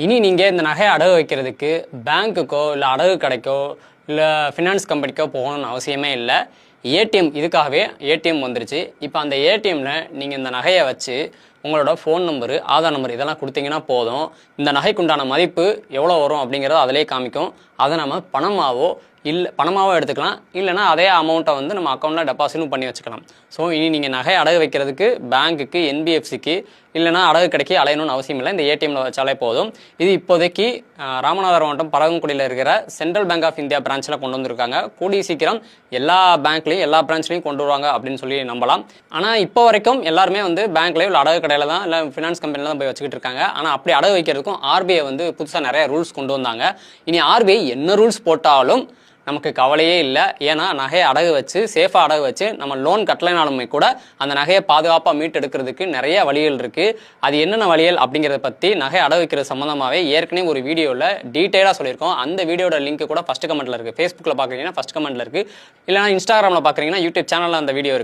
இனி நீங்கள் இந்த நகையை அடகு வைக்கிறதுக்கு பேங்க்குக்கோ இல்லை அடகு கடைக்கோ இல்லை ஃபினான்ஸ் கம்பெனிக்கோ போகணும்னு அவசியமே இல்லை. ஏடிஎம் இதுக்காகவே ஏடிஎம் வந்துருச்சு. இப்போ அந்த ஏடிஎம்மில் நீங்கள் இந்த நகையை வச்சு உங்களோட ஃபோன் நம்பரு, ஆதார் நம்பர் இதெல்லாம் கொடுத்தீங்கன்னா போதும். இந்த நகைக்குண்டான மதிப்பு எவ்வளோ வரும் அப்படிங்கிறத அதிலே காமிக்கும். அதை நம்ம பணமாவோ எடுத்துக்கலாம், இல்லைனா அதே அமௌண்ட்டை வந்து நம்ம அக்கௌண்ட்டில் டெபாசிட்டும் பண்ணி வச்சுக்கலாம். ஸோ இனி நீங்கள் நகை அடகு வைக்கிறதுக்கு பேங்க்குக்கு, என்பிஎஃப்சிக்கு இல்லைனா அடகு கடைக்கு அலையணும்னு அவசியம் இல்லை. இந்த ஏடிஎம்மில் வச்சாலே போதும். இது இப்போதைக்கு ராமநாதபுரம் மாவட்டம் பரகங்குடியில் இருக்கிற சென்ட்ரல் பேங்க் ஆஃப் இந்தியா பிரான்ச்சில் கொண்டு வந்திருக்காங்க. கூடிய சீக்கிரம் எல்லா பேங்க்லையும் எல்லா பிரான்ச்லையும் கொண்டு வருவாங்க அப்படின்னு சொல்லி நம்பலாம். ஆனால் இப்போ வரைக்கும் எல்லாருமே வந்து பேங்க்லேயும் இல்லை அடகு கடையில் தான் இல்லை ஃபினான்ஸ் கம்பெனியில் தான் போய் வச்சுக்கிட்டு இருக்காங்க. ஆனால் அப்படி அடகு வைக்கிறதுக்கும் ஆர்பிஐ வந்து புதுசாக நிறைய ரூல்ஸ் கொண்டு வந்தாங்க. இனி ஆர்பிஐ என்ன ரூல்ஸ் போட்டாலும் நமக்கு கவலையே இல்லை. ஏன்னா நகையை அடகு வச்சு சேஃபாக அடகு வச்சு நம்ம லோன் கட்டலைனாலுமே கூட அந்த நகையை பாதுகாப்பாக மீட்டெடுக்கிறதுக்கு நிறைய வழிகள் இருக்குது. அது என்னென்ன வழிகள் அப்படிங்கிறத பற்றி நகை அடகு வைக்கிறது சம்மந்தமாகவே ஏற்கனவே ஒரு வீடியோவில் டீட்டெயிலாக சொல்லியிருக்கோம். அந்த வீடியோட லிங்க் கூட ஃபஸ்ட் கமெண்ட்டில் இருக்குது. ஃபேஸ்புக்கில் பார்க்குறீங்கன்னா ஃபஸ்ட் கமெண்ட்டில் இருக்குது, இல்லைனா இன்ஸ்டாகிராமில் பார்க்குறீங்கன்னா யூடியூப் சேனலில் அந்த வீடியோ இருக்குது.